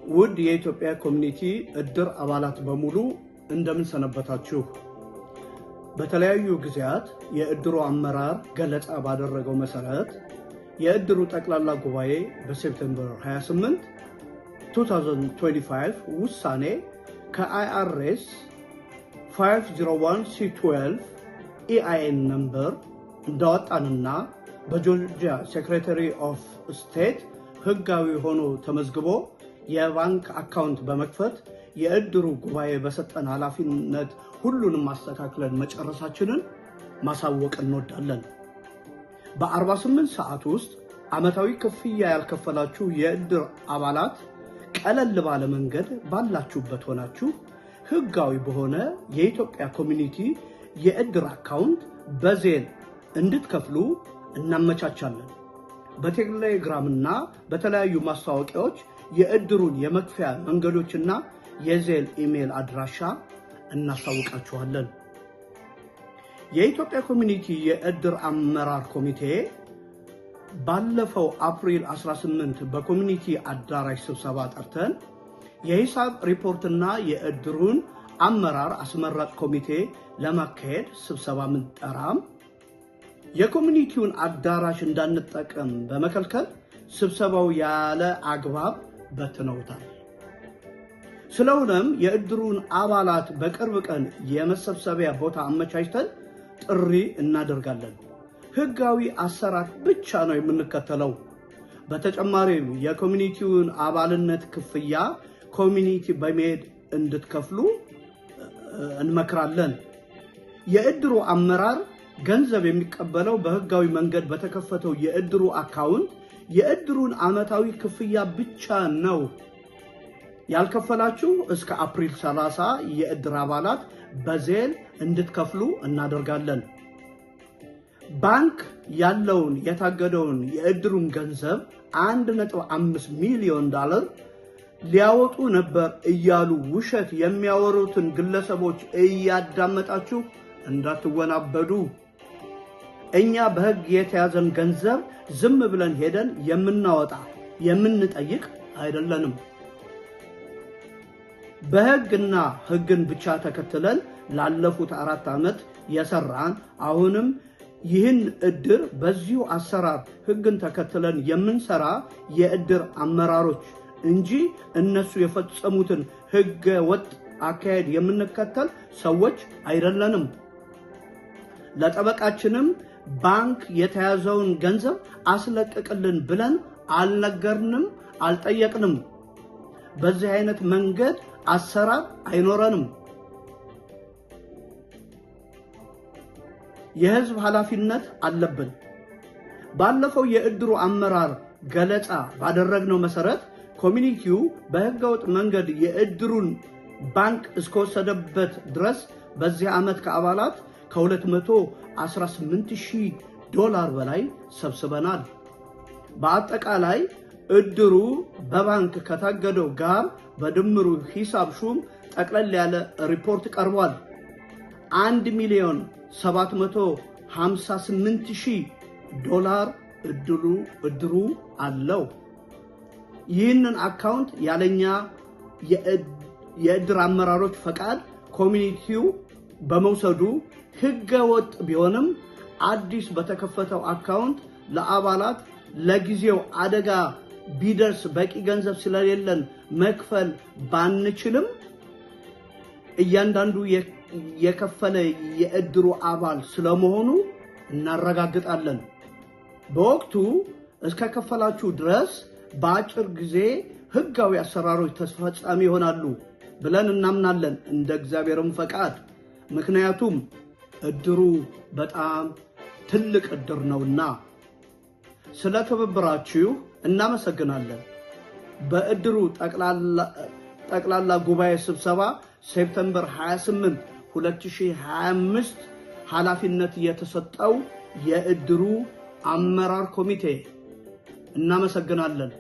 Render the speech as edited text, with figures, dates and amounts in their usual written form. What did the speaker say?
ውድ የኢትዮጵያ ኮሚኒቲ እድር አባላት በሙሉ እንደምን ሰነበታችሁ። በተለያዩ ጊዜያት የእድሩ አመራር ገለጻ ባደረገው መሰረት የእድሩ ጠቅላላ ጉባኤ በሴፕቴምበር 28 2025 ውሳኔ ከአይአርኤስ 501C12 ኢአይኤን ነምበር እንዳወጣንና በጆርጂያ ሴክሬታሪ ኦፍ ስቴት ህጋዊ ሆኖ ተመዝግቦ የባንክ አካውንት በመክፈት የእድሩ ጉባኤ በሰጠን ኃላፊነት ሁሉንም ማስተካከለን መጨረሳችንን ማሳወቅ እንወዳለን። በ48 ሰዓት ውስጥ ዓመታዊ ክፍያ ያልከፈላችሁ የእድር አባላት ቀለል ባለ መንገድ ባላችሁበት ሆናችሁ ህጋዊ በሆነ የኢትዮጵያ ኮሚኒቲ የእድር አካውንት በዜል እንድትከፍሉ እናመቻቻለን። በቴሌግራምና በተለያዩ ማስታወቂያዎች የእድሩን የመክፈያ መንገዶችና የዜል ኢሜል አድራሻ እናሳውቃችኋለን። የኢትዮጵያ ኮሚኒቲ የእድር አመራር ኮሚቴ ባለፈው አፕሪል 18 በኮሚኒቲ አዳራሽ ስብሰባ ጠርተን የሂሳብ ሪፖርትና የእድሩን አመራር አስመራጭ ኮሚቴ ለማካሄድ ስብሰባ ምንጠራም የኮሚኒቲውን አዳራሽ እንዳንጠቀም በመከልከል ስብሰባው ያለ አግባብ በትነውታል። ስለሆነም የእድሩን አባላት በቅርብ ቀን የመሰብሰቢያ ቦታ አመቻችተን ጥሪ እናደርጋለን። ህጋዊ አሰራር ብቻ ነው የምንከተለው። በተጨማሪም የኮሚኒቲውን አባልነት ክፍያ ኮሚኒቲ በመሄድ እንድትከፍሉ እንመክራለን። የእድሩ አመራር ገንዘብ የሚቀበለው በህጋዊ መንገድ በተከፈተው የእድሩ አካውንት የእድሩን ዓመታዊ ክፍያ ብቻ ነው። ያልከፈላችሁ እስከ አፕሪል 30 የእድር አባላት በዜል እንድትከፍሉ እናደርጋለን። ባንክ ያለውን የታገደውን የእድሩን ገንዘብ $1.5 ሚሊዮን ሊያወጡ ነበር እያሉ ውሸት የሚያወሩትን ግለሰቦች እያዳመጣችሁ እንዳትወናበዱ። እኛ በህግ የተያዘን ገንዘብ ዝም ብለን ሄደን የምናወጣ የምንጠይቅ አይደለንም። በህግና ህግን ብቻ ተከትለን ላለፉት 4 ዓመት የሰራን አሁንም ይህን እድር በዚሁ አሰራር ህግን ተከትለን የምንሰራ የእድር አመራሮች እንጂ እነሱ የፈጸሙትን ህገ ወጥ አካሄድ የምንከተል ሰዎች አይደለንም። ለጠበቃችንም ባንክ የተያዘውን ገንዘብ አስለቅቅልን ብለን አልነገርንም፣ አልጠየቅንም። በዚህ አይነት መንገድ አሰራር አይኖረንም። የህዝብ ኃላፊነት አለብን። ባለፈው የእድሩ አመራር ገለጻ ባደረግነው መሰረት ኮሚኒቲው በህገወጥ መንገድ የእድሩን ባንክ እስከወሰደበት ድረስ በዚህ ዓመት ከአባላት $218,000 በላይ ሰብስበናል። በአጠቃላይ እድሩ በባንክ ከታገደው ጋር በድምሩ ሂሳብ ሹም ጠቅለል ያለ ሪፖርት ቀርቧል። $1,758,000 እድሩ አለው። ይህንን አካውንት ያለኛ የእድር አመራሮች ፈቃድ ኮሚኒቲው በመውሰዱ ህገ ወጥ ቢሆንም አዲስ በተከፈተው አካውንት ለአባላት ለጊዜው አደጋ ቢደርስ በቂ ገንዘብ ስለሌለን መክፈል ባንችልም እያንዳንዱ የከፈለ የእድሩ አባል ስለመሆኑ እናረጋግጣለን። በወቅቱ እስከ ከፈላችሁ ድረስ በአጭር ጊዜ ህጋዊ አሰራሮች ተፈጻሚ ይሆናሉ ብለን እናምናለን እንደ እግዚአብሔርም ፈቃድ። ምክንያቱም እድሩ በጣም ትልቅ እድር ነውና። ስለተባበራችሁ እናመሰግናለን። በእድሩ ጠቅላላ ጉባኤ ስብሰባ ሴፕቴምበር 28 2025 ኃላፊነት የተሰጠው የእድሩ አመራር ኮሚቴ እናመሰግናለን።